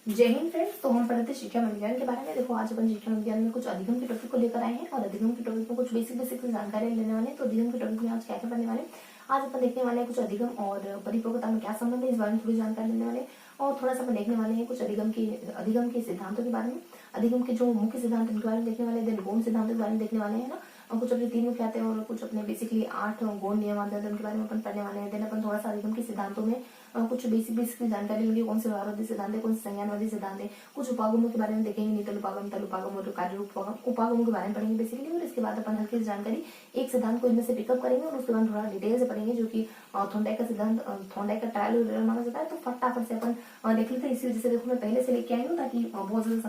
जय हिंद फ्रेंड्स। तो हम पढ़ते शिक्षा विज्ञान के बारे में। देखो आज अपन शिक्षा विज्ञान में कुछ अधिगम के टॉपिक को लेकर आए हैं और अधिगम के टॉपिक में कुछ बेसिक जानकारी लेने वाले हैं। तो अधिगम के टॉपिक में आज क्या क्या पढ़ने वाले हैं, आज अपन देखने वाले हैं कुछ अधिगम और परिपक्वता में क्या संबंध है, इस बारे में थोड़ी जानकारी लेने वाले हैं। और थोड़ा सा अपन देखने वाले हैं कुछ अधिगम के सिद्धांतों के बारे में, अधिगम के जो मुख्य सिद्धांत उनके बारे में देखने वाले हैं। देन गौण सिद्धांतों के बारे में देखने वाले हैं ना, और कुछ अपने 3 मुख्य आते हैं और कुछ अपने बेसिकली 8 गौण नियम आते हैं, उनके बारे में अपन पढ़ने वाले हैं। देन अपन थोड़ा सा अधिगम के सिद्धांतों में कुछ बेसिक जानकारी लेंगे, कौन से व्यवहारवादी सिद्धांत है, कौन से संज्ञानवादी सिद्धांत है, कुछ उपागमों के बारे में देखेंगे, नितल उपागम, तल उपागम और कार्य उपागमों के बारे में पढ़ेंगे बेसिकली। और इसके बाद अपन हल्की सी जानकारी एक सिद्धांत को इनमें से पिकअप करेंगे और उसके बाद थोड़ा डिटेल से पढ़ेंगे, जो कि थॉर्नडाइक का सिद्धांत, थॉर्नडाइक का ट्रायल और एरर माना जाता है। तो फटाफट से अपन देख लेते हैं। इसी वजह से देखो मैं पहले से लेके आई हूँ ताकि बहुत ज्यादा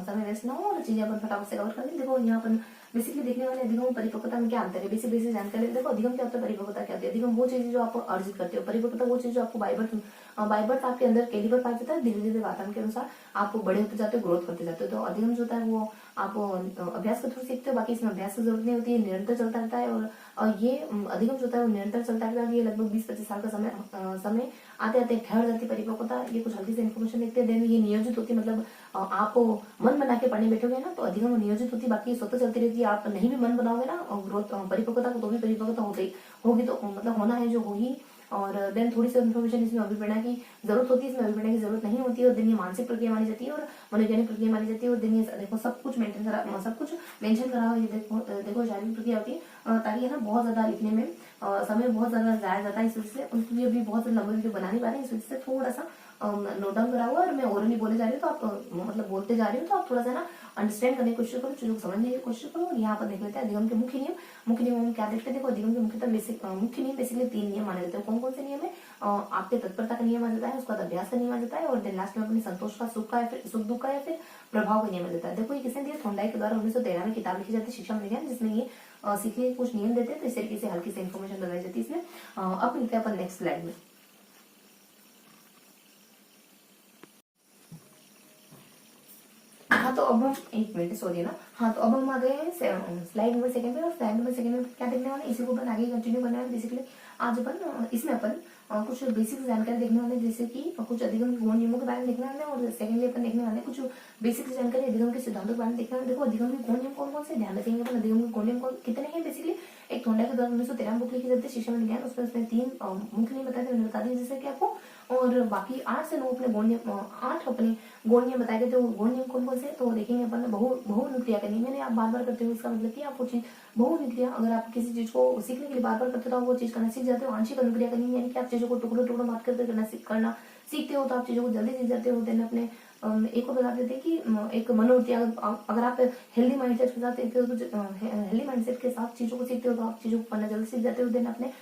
समय वेस्ट ना हो और चीजें अपन फटाफट से कवर कर लें। देखो यहाँ अपन बेसिकली देखने वाले अधिगम और परिपक्वता में क्या अंतर है, बेसिक जानकारी। देखो अधिगम क्या होता है, परिपक्वता क्या होती है। अधिगम वो चीज जो आप अर्जित करते हो, परिपक्वता वो चीज जो आपको बाय बर्थ आपके अंदर कैलिबर पाया जाता है। धीरे धीरे वातावरण के अनुसार आप बड़े होते जाते हो, ग्रोथ करते जाते हो। तो अधिगम जो होता है वो आप अभ्यास के थ्रू सीखते हो, बाकी इसमें अभ्यास की जरूरत नहीं होती है, निरंतर चलता रहता है। और ये अधिगम जो होता है वो निरंतर चलता रहता है। ये लगभग 20-25 साल का समय आते आते ठहर जाती है परिपक्वता। ये कुछ हल्की से इन्फॉर्मेशन देखते हैं। देन ये नियोजित होती है, मतलब आप मन बना के पढ़ने बैठोगे ना तो अधिगम नियोजित होती है, बाकी स्वतः चलती रहती है। आप नहीं भी मन बनाओगे ना ग्रोथ परिपक्वता को, तो भी परिपक्वता होगी तो मतलब होना है जो होगी। और देन थोड़ी सी इन्फॉर्मेशन इसमें अभिप्रेरणा की जरूरत होती है, इसमें अभिप्रेरणा की जरूरत नहीं होती है। और दिन ये मानसिक प्रक्रिया मानी जाती है और मनोवैज्ञानिक प्रक्रिया मानी जाती है। और दिन ये देखो सब कुछ मेंशन करा हुआ है। देखो शारीरिक प्रक्रिया होती है ताकि है ना बहुत ज्यादा लिखने में समय बहुत ज्यादा जाया जाता है। इस वजह से उनके लिए अभी बहुत लंबा वीडियो बना नहीं पा रहे हैं, इस वजह से थोड़ा सा नोट डाउन करा हुआ है। और मैं ओरली बोले जा रही हूँ तो आप मतलब बोलते जा रही हूँ तो आप थोड़ा सा ना अंडरस्टैंड करने की कोशिश करो, चीजों को समझने की कोशिश करो। और यहाँ पर देख लेते हैं अधिगम के मुख्य नियम। मुख्य नियम हम क्या देखते हैं, देखो अधिगम के मुख्य नियम बेसिकली 3 नियम माने जाते हैं। कौन कौन से नियम है, आपके तत्परता का नियम आ जाता है, उसके बाद अभ्यास का नियम आ जाता है, और देन लास्ट में अपने संतोष का, सुख का या फिर सुख दुख का या फिर प्रभाव का नियम आ जाता है। देखो ये किसने दिया, थॉर्नडाइक के द्वारा 1913 में किताब लिखी जाती है शिक्षा विज्ञान, जिसमें ये सीखने के कुछ नियम देते हैं। तो इस तरीके से हल्की से इन्फॉर्मेशन बताई जाती है इसमें। अब मिलते हैं अपन नेक्स्ट स्लाइड में। हाँ तो अब हम एक मिनट सॉरी ना, हाँ तो अब हम आ गए हैं स्लाइड नंबर 2 पे। और स्लाइड नंबर 2 में क्या देखने वाले, इसी को अपन आगे कंटिन्यू करने वाले। बेसिकली आज अपन इसमें अपन कुछ बेसिक जानकारी देखने वाले, जैसे कि कुछ अधिगम के गुण नियमों के बारे में देखने वाले। और सेकेंडली अपन देखने वाले कुछ बेसिक जानकारी अधिगम के सिद्धांतों के बारे में देखने वाले। देखो अधिगम के गुण नियम कौन कौन से ध्यान रखेंगे अपन। अधिगम के गुण नियम कितने हैं बेसिकली, एक थॉर्नडाइक के द्वारा 1913 बुक लिखी जाती है शिक्षा विज्ञान, उसमें 3 मुख्य नियम बताए थे, मैंने बता दिया जैसे कि आपको। और बाकी 8 से 9 अपने गुण नियम, 8 अपने गुण नियम बताए गए। तो गुण नियम कौन कौन से, तो देखेंगे अपन बहुनुक्रिया का नियम। मैंने आप बार बार करते हुए इसका मतलब कि आप वो चीज बहुनुक्रिया, अगर आप किसी चीज को सीखने के लिए बार बार करते हो तो आप वो चीज करना सीख जाते हो। आंशिक अनुक्रिया का नियम यानी कि आप चीजों को टुकड़ों टुकड़ों बात करके करना सीखते हो तो आप चीजों को जल्दी सीख जाते हो। देन अपने एक और बता देते हैं कि एक मनोवृत्ति, अगर आप हेल्दी माइंडसेट के साथ सीखते हो तो हेल्दी माइंडसेट के साथ चीजों को सीखते हो तो आप चीजों को पढ़ना जल्दी सीख जाते हो। देन अपने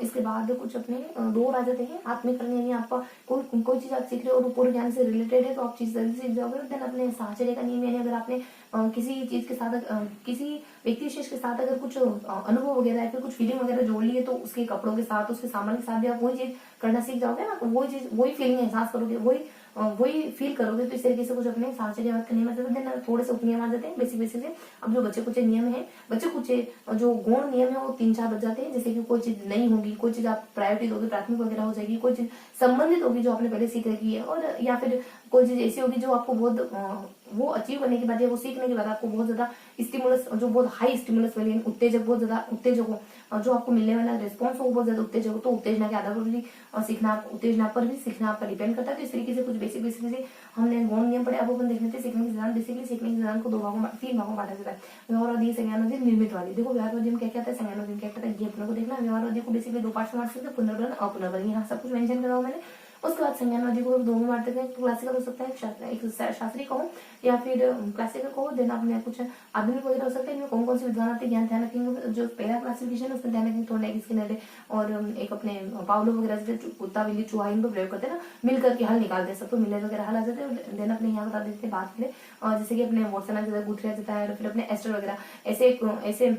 इसके बाद कुछ अपने 2 और आ जाते हैं आत्मिक करने, यानी आपका कोई चीज आप सीख रहे हो और पूर्ण ज्ञान से रिलेटेड है तो आप चीज जल्दी सीख जाओगे। देन अपने साहचर्य का नियम, यानी अगर आपने किसी चीज के साथ किसी व्यक्ति विशेष के साथ अगर कुछ अनुभव वगैरह या फिर कुछ फीलिंग वगैरह जोड़ लिए तो उसके कपड़ों के साथ, उसके सामान के साथ भी आप वही चीज करना सीख जाओगे ना, वही फीलिंग एहसास करोगे, वही फील करोगे। तो इस तरीके से कुछ अपने साहचर्य का नियम आ जाते हैं। थोड़े से उपनियम आ जाते हैं बेसिक से। अब जो बच्चे कुछ नियम है, बच्चे कुछ जो गौण नियम है वो 3-4 बच जाते हैं। जैसे कि कोई चीज नहीं होगी, कोई चीज आप प्रायोरिटी दोगे, प्राथमिक वगैरह हो जाएगी, कोई चीज संबंधित होगी जो आपने पहले सीख रखी है, और या फिर कोई चीज ऐसी होगी जो आपको बहुत वो अचीव करने के बाद या वो सीखने के बाद आपको बहुत ज्यादा स्टिमुलस, जो बहुत हाई स्टिमुलस वाली उत्तेजक, बहुत ज्यादा उत्तेजक हो, जो आपको मिलने वाला रिस्पॉन्स हो बहुत ज्यादा उत्तेजक हो। तो उत्तेजना के आधार पर भी उत्तेजना पर भी सीखना आपका डिपेंड करता है। तो इस तरीके से कुछ बेसिक से हमने गौण नियम पढ़े। अब अपन देख लेते हैं सीखने के सिद्धांत। बेसिकली सीखने के सिद्धांत को 3 भागों में बांटा जाता है, व्यवहारवादी, संज्ञानवादी, निर्मित वादी। देखो व्यवहारवादी में क्या कहता है, संज्ञानवादी में क्या कहता है, ये अपने को देखना। व्यवहारवादी को बेसिकली 2 पार्ट में बांट सकते हैं, पुनर्बलन, अपुनर्बलन, यहाँ सब कुछ मेंशन करा हुआ मैंने। उसके बाद संज्ञानवादी को 2 में बांट सकते हैं, क्लासिकल हो सकता है, एक शास्त्रीय कहो या फिर क्लासिकल कहो। देन आपने कुछ आधुनिक वगैरह हो सकता है। इनमें कौन कौन से विद्वान आते हैं ज्ञान ध्यान रखेंगे। जो पहला क्लासिफिकेशन है उसमें ध्यान रखेंगे थॉर्नडाइक, स्किनर और एक अपने पावलो वगैरह से कुत्ता बिल्ली चूहा इनको प्रयोग करते हैं ना, मिलकर के हल निकालते हैं सब। तो मिलर वगैरह हल आ जाते हैं। देन अपने यहाँ बता देते हैं बात करें जैसे कि अपने वॉटसन आ जाता है, गुथरी आ जाता है, और फिर अपने एस्टर वगैरह ऐसे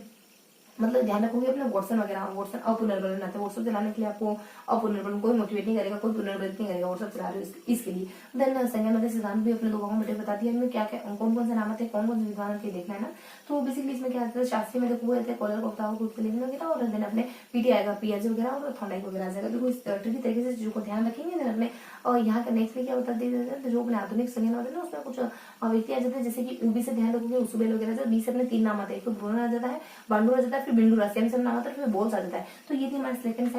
मतलब ध्यान रखोगे अपने वॉटसन अपुनर्बलन आते हैं। व्हाट्सएप चलाने के लिए आपको अपुनर्बलन कोई मोटिवेट नहीं करेगा, कोई पुनर्बलित नहीं करेगा, व्हाट्सएप चला रहे हो इसके लिए। देन संज्ञानवादी सिद्धांत भी अपने 2 भागों में बता दिया। इनमें क्या क्या कौन कौन से नाम आते हैं, कौन कौन से विद्वान के देखना है ना। तो बेसिकली इसमें क्या आता है, शास्त्री में देखो रहते हैं कॉलर कोफ्ता वगैरह, और देन अपने पीटी आएगा, पीएच वगैरह और थॉर्नडाइक वगैरह आ जाएगा। देखो इस तरीके से चीजों को ध्यान रखेंगे। देन अपने और यहाँ का नेक्स्ट में क्या होता है, तो जो अपने आधुनिक संज्ञान होते हैं ना उसमें कुछ व्यक्ति आ जाते हैं, जैसे कि ऊबी से ध्यान रखोगे, उसुबेल वगैरह से, बी से अपने 3 नाम आते हैं, एक तो भ्रूण आ जाता है, बांडू आ जाता है, फिर बिंदु राशि नाम आता है, फिर बोल्स आ जाता है। तो ये थी हमारी सेकंड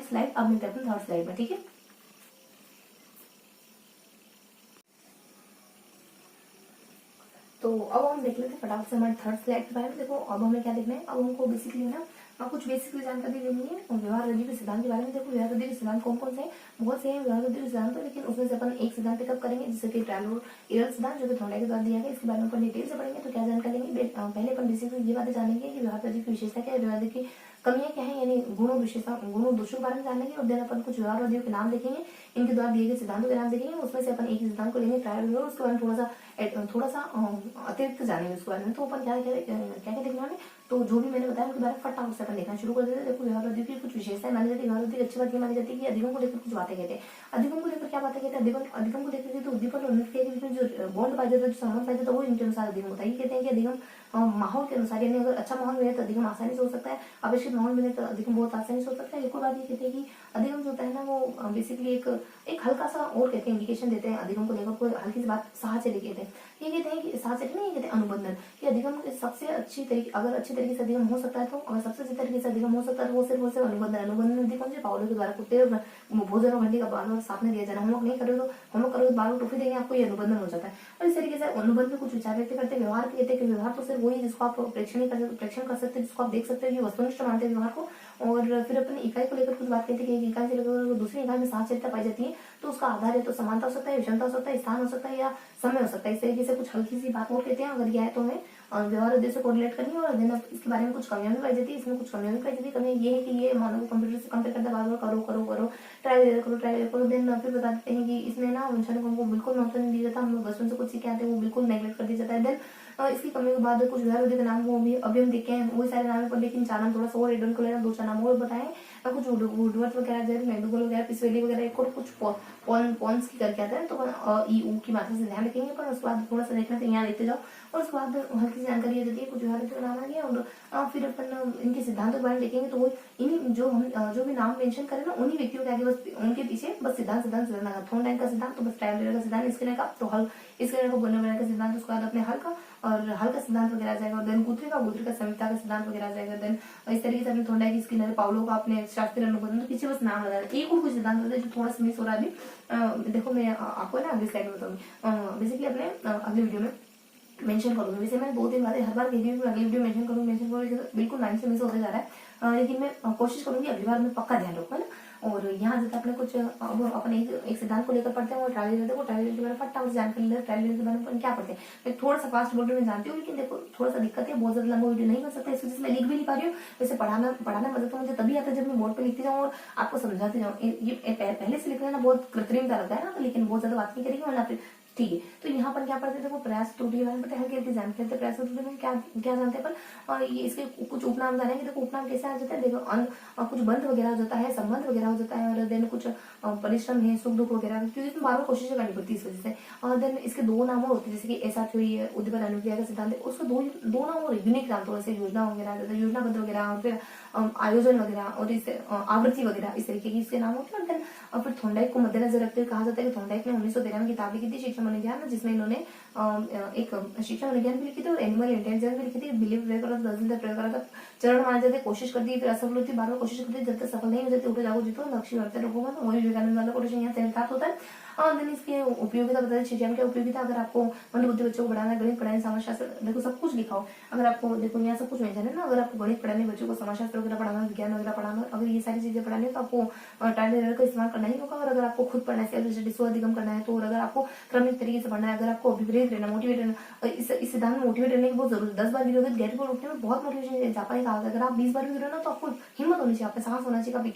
स्लाइड। अब मिलते हैं अपने थर्ड स्लाइड में, ठीक है। तो अब हम देख लेते हैं फटाफट से हमारे थर्ड स्लाइड के बारे में। देखो अब हमें क्या देखना है, अब हमको बेसिकली ना कुछ बेसिकली जानकारी देनी है और व्यवहार रद्दी के सिद्धांत के बारे में। देखो व्यवहार रद्दी के सिद्धांत कौन कौन से हैं, बहुत से हैं व्यवहार रद्दी के सिद्धांत, लेकिन उसमें से अपन एक सिद्धांत पिकअप करेंगे, जैसे कि ट्रायल एरर सिद्धांत, जो कि थॉर्नडाइक के द्वारा दिया गया। इसके बारे में अपन डिटेल से पढ़ेंगे। तो क्या जानकारी लेंगे, पहले अपन बेसिकली ये बातें जानेंगे कि व्यवहार रद्दी की विशेषता क्या है, व्यवहार रद्दी की कमियां क्या है, यानी गुणों विशेषता गुणों दोषों के बारे में जानेंगे। और देन अपन कुछ व्यवहार रद्दियों के नाम देखेंगे, इनके द्वारा दिए गए सिद्धांतों के नाम देखेंगे। उसमें से अपन एक सिद्धांत को लेंगे ट्रायल एरर, उसके बाद थोड़ा सा अतिरिक्त जानेंगे उसके बारे में। तो अपन क्या क्या देखना है, तो जो भी मैंने बताया उनके बारे में फटाफट से अपन देखना शुरू कर देते हैं। देखो व्यवहार रद्दी की कुछ विशेषताएं मानी जाती है। व्यवहार रद्दी की अच्छी बात ये मानी जाती है कि अधिगम को लेकर कुछ बातें कहते हैं। अधिगम को लेकर क्या बातें कहते हैं, अधिगम को लेकर तो उद्दीपक और नृत्य के बीच में जो बॉन्ड पाया जाता है, जो संबंध पाया जाता है, वो इनके अनुसार अधिगम होता है। ये कहते हैं कि अधिगम माहौल के अनुसार, यानी अगर अच्छा माहौल मिले तो अधिगम आसानी से हो सकता है, अपेक्षित माहौल मिले तो अधिगम बहुत आसानी से हो सकता है। एक और बात ये कहते हैं कि अधिगम जो होता है ना, वो बेसिकली एक हल्का सा और कहते हैं, इंडिकेशन देते हैं अधिगम को लेकर, कोई हल्की सी बात साहचर्य कहते हैं। ये कहते हैं कि साहचर्य नहीं, ये कहते हैं अनुबंधन, कि अधिगम सबसे अच्छी तरीके, अगर अच्छी तरीके से अधिगम हो सकता है तो, अगर सबसे अच्छी तरीके से अधिगम हो सकता है तो वो सिर्फ अनुबंधन विधि कौन से, पावलों के द्वारा कुत्ते भोजन और घंटी का बार बार साथ में दिया जाना। होमवर्क नहीं करोगे तो होमवर्क करोगे, बार बार टॉफी देंगे आपको, ये अनुबंधन हो जाता है। और इस तरीके से अनुबंध में कुछ विचार व्यक्त करते हैं। व्यवहार कहते हैं कि व्यवहार तो सिर्फ वही जिसको आप प्रेक्षण कर सकते हैं, जिसको आप देख सकते हैं, कि वस्तुनिष्ठ मानते हैं व्यवहार को। और फिर अपनी इकाई को लेकर कुछ बात कहते हैं कि एक इकाई से लेकर दूसरी इकाई में साहचर्यता पाई जाती है, तो उसका आधार है तो समानता हो सकता है, विषमता हो सकता है, स्थान हो सकता है, या समय हो सकता है। इस तरीके से कुछ हल्की सी बात और कहते हैं। अगर यह है तो हमें व्यवहार उद्देश्य को रिलेट करनी है। और देन इसके बारे में कुछ कमियां भी पाई जाती है, इसमें कुछ कमियां भी पाई जाती है। कमियां ये है कि ये मानव कंप्यूटर से कंपेयर करता है, बार बार करो ट्रायल करो। देन फिर बता देते हैं कि इसमें ना वंशाणु को हमको बिल्कुल महत्व नहीं दिया जाता, हम लोग बचपन से कुछ सीखे आते हैं, वो बिल्कुल नेगलेक्ट कर दिया जाता है। देन इसकी कमी के बाद कुछ व्यवहार के नाम वो भी अभी हम देखे हैं, वही सारे नाम पर, लेकिन 4 नाम थोड़ा सा और एडन को लेना, 2-4 नाम और बताएं। कुछ वुडवर्थ वगैरह, जैसे मैक्डोगल वगैरह, पिसवेली वगैरह, एक और कुछ पॉन्स की करके आते हैं। तो ई ऊ की मात्रा से ध्यान रखेंगे, पर उसके बाद थोड़ा सा देखना तो यहाँ देखते जाओ। और उसके बाद हल्की सी जानकारी आ जाती है, कुछ व्यवहार का नाम आ गया। और फिर अपन इनके सिद्धांतों के बारे में देखेंगे। तो वो इन्हीं जो भी नाम मेंशन करें ना, उन्हीं व्यक्तियों के आगे बस उनके पीछे बस सिद्धांत चलना। थॉर्नडाइक का सिद्धांत तो बस ट्रायल का सिद्धांत, इसके का तो हल, इसके का बोलने का सिद्धांत, उसके बाद अपने हल का और हल का सिद्धांत वगैरह आ जाएगा। और देन गुथरी का संयुक्ता का सिद्धांत वगैरह आ जाएगा। देन इस तरीके से अपने थॉर्नडाइक, स्किनर, पाउलो का अपने शास्त्रीय अनुबंध, तो पीछे बस नाम लगा है। एक और कुछ सिद्धांत होता है जो थोड़ा सा मिस हो रहा है अभी। देखो मैं आपको ना अगली स्लाइड में बताऊंगी, बेसिकली अपने अगले वीडियो में मेंशन करूंगी। वैसे मैं 2-3 बार हर बार अगली वीडियो मेंशन करूंगी, बिल्कुल माइंड से मिस होते जा रहा है, लेकिन मैं कोशिश करूंगी अगली बार में पक्का ध्यान रखूँ, है ना। और यहाँ जैसे अपने कुछ अपन एक सिद्धांत को लेकर पढ़ते हैं, और ट्रायल के बारे में फटाफट जानकारी ले। ट्रायल के बारे में क्या पढ़ते हैं, मैं थोड़ा सा फास्ट बोल रही हूँ, मैं जानती हूँ, लेकिन देखो थोड़ा सा दिक्कत है, बहुत ज्यादा लंबा वीडियो नहीं कर सकता, इस वजह से मैं लिख भी नहीं पा रही हूँ। वैसे पढ़ाना मजा तो मुझे तभी आता है जब मैं बोर्ड पे लिखती जाऊँ और आपको समझाती जाऊँ। ये पहले से लिखना ना बहुत कृत्रिमता लगता है ना, लेकिन बहुत ज्यादा बात नहीं करेगी, वरना फिर ठीक है। तो यहाँ पर क्या पढ़ते थे, वो प्रयास त्रुटि के बारे में हल्की हल्की जानते थे। प्रयास त्रुटि में क्या क्या जानते हैं पर ये इसके कुछ उपनाम जानेंगे। देखो उपनाम कैसे आ जाता है, देखो कुछ बंध वगैरह हो जाता है, संबंध वगैरह हो जाता है, और देन कुछ परिश्रम है, सुख दुख वगैरह, क्योंकि इसमें बार बार कोशिश करनी पड़ती है इस वजह से। और देन इसके 2 नाम और होते हैं, जैसे कि ऐसा थ्योरी है, उद्दीपक अनुक्रिया का सिद्धांत है, उसको दो नाम और यूनिक नाम, थोड़ा सा योजना वगैरह, योजनाबद्ध वगैरह, और फिर आयोजन वगैरह, और इससे आवृत्ति वगैरह, इस तरीके की इसके नाम होते हैं। और फिर थॉर्नडाइक को मद्देनजर रखते हुए कहा जाता है कि थॉर्नडाइक ने 1913 में किताब लिखी थी, शिक्षा मनोविज्ञान, जिसमें इन्होंने एक शिक्षा मनोविज्ञान भी लिखी थी और एनिमल इंटेलिजेंस भी लिखी थी। बिलीव प्रयोग करा, 10 दिन प्रयोग करा था, चरण माने जाते, कोशिश करती है, फिर असफल होती है, बार बार कोशिश करती है, जब तक सफल नहीं हो जाती, उठे जाओ जीतो, लक्ष्य करते रहो मत। वही विवेकानंद वाला कोटेशन यहाँ से प्राप्त होता है। और देन इसकी उपयोगिता बताते, शिक्षा में क्या उपयोगिता, अगर आपको मंदबुद्धि बच्चों को पढ़ाना, गणित पढ़ाने, समाजशास्त्र, देखो सब कुछ लिखा हो, अगर आपको देखो यहाँ सब कुछ मेंशन है ना, अगर आपको गणित पढ़ाने, बच्चों को समाजशास्त्र वगैरह पढ़ाना, विज्ञान वगैरह पढ़ाना, अगर ये सारी चीजें पढ़ानी है तो आपको ट्रायल एरर का इस्तेमाल करना ही होगा। और अगर आपको खुद पढ़ना है, सेल्फ स्टडी, स्व अधिगम करना है, तो अगर आपको क्रमिक तरीके से पढ़ना है, अगर आपको अभिप्रेत रहना, मोटिवेट रहना, इस सिद्धांत में मोटिवेट रहने की बहुत जरूरत है। 10 बार गिरोगे गैर पर उठने में बहुत मोटिवेशन जापानी कहा, अगर आप 20 बार भी गिरो ना, तो आपको हिम्मत होनी चाहिए, आपके साहस होना चाहिए, आप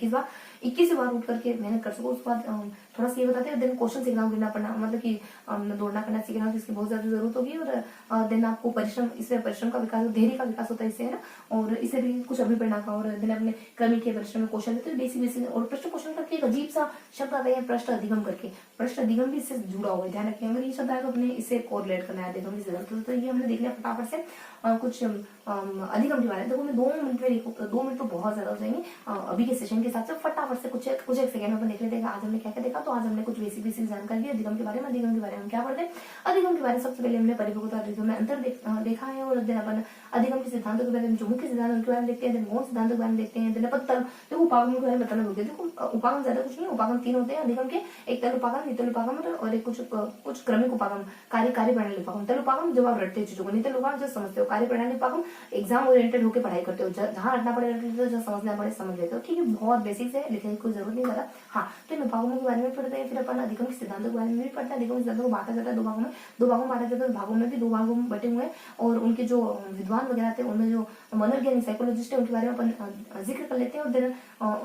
21 बार उठ करके मेहनत कर सको। उसके बाद थोड़ा सा ये बताते हैं, देन क्वेश्चन सीखना, गिरना पड़ना, मतलब कि दौड़ना करना सीखना, जिसकी बहुत ज्यादा जरूरत होगी। और देन आपको परिश्रम, इससे परिश्रम का विकास, धैर्य का विकास होता है इससे, है ना। और इससे भी कुछ अभिप्रेरणा का, और देन अपने क्रमिक के परिश्रम में कौशल देते हैं, बेसिक। और प्रश्न क्वेश्चन करके एक अजीब सा शब्द आता है प्रश्न अधिगम करके, प्रश्न अधिगम भी इससे जुड़ा हुआ है, ध्यान रखें। अगर ये शब्द आएगा अपने इससे कोरिलेट करना है अधिगम की जरूरत। तो ये हमने देख लिया फटाफट से कुछ अधिगम के बारे में। देखो मैं 2 मिनट में देखो, 2 मिनट तो बहुत ज्यादा हो जाएंगे अभी के सेशन के हिसाब से। फटाफट से कुछ एक सेकंड में अपन देख लेते हैं आज हमने क्या क्या देखा। तो आज हमने कुछ बेसिक बेसिक जानकारी दी अधिगम के बारे में। अधिगम के बारे में हम क्या पढ़ते हैं? अधिगम के बारे में सबसे पहले हमने परिपक्वता और अधिगम में अंतर देखा है, और देन अपन अधिगम के सिद्धांतों के बारे में, जो मुख्य सिद्धांत उनके बारे में देखते हैं, गौण सिद्धांतों के बारे में देखते हैं, देन अपन देखो उपागम के बारे में बताना भूल गए। देखो उपागम ज्यादा कुछ नहीं, उपागम 3 होते हैं अधिगम के, एक तल उपागम, नितल उपागम और एक कुछ क्रमिक उपागम, कार्य प्रणाली उपागम। तल उपागम जब आप रटते हो चीजों को, नितल उपागम जब समझते हो, कार्य प्रणाली उपागम एग्जाम ओरिएंटेड होकर पढ़ाई करते हो, जहां रटना पड़े रट लेते हो, जहां समझना पड़े समझ लेते हो। ठीक है, बहुत बेसिक्स है, लिखने की कोई जरूरत नहीं ज्यादा। हाँ, तो इन उपागमों के बारे में पढ़ते हैं, फिर अपन अधिगम के सिद्धांतों के बारे में भी पढ़ते हैं। अधिगम के सिद्धांतों को बांटा जाता है 2 भागों में, 2 भागों में बांटा जाता है। भागों में भी 2 भागों में बटे हुए हैं, और उनके जो विद्वान वगैरह थे, उनमें जो मनोवैज्ञानिक साइकोलॉजिस्ट है उनके बारे में अपन जिक्र कर लेते हैं, और देन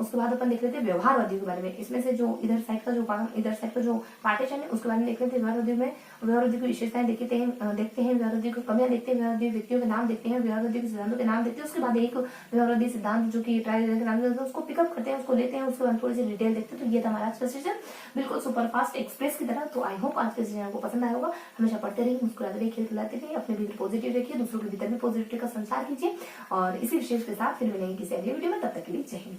उसके बाद अपन देख लेते हैं व्यवहारवादियों के बारे में। इसमें से जो इधर साइड का जो इधर साइड का जो पार्टीशन है उसके बारे में देख लेते हैं। व्यवहारवादियों में व्यवहारवादी की विशेषताएं देखते हैं, व्यवहारवादी की कमियां देखते हैं, व्यवहारवादी व्यक्तियों के नाम देखते हैं, व्यवहारवादी के सिद्धांतों के नाम देखते हैं। उसके बाद एक व्यवहारवादी सिद्धांत जो कि ट्रायल के नाम से उसको पिकअप करते हैं, उसको लेते हैं, उसके बाद थोड़ी सी डिटेल देखते हैं। तो ये था हमारा आज का सेशन, बिल्कुल सुपर फास्ट एक्सप्रेस की तरह। तो आई होप आज के सेशन आपको पसंद आया होगा। हमेशा पढ़ते रहिए, मुस्कुराते रहिए, खिलखिलाते रहिए, अपने भीतर पॉजिटिव रखिए, दूसरों के भीतर भी पॉजिटिव का संचार कीजिए। और इसी विशेष के साथ फिर मिलेंगे किसी अगली वीडियो में, तब तक के लिए जय हिंद।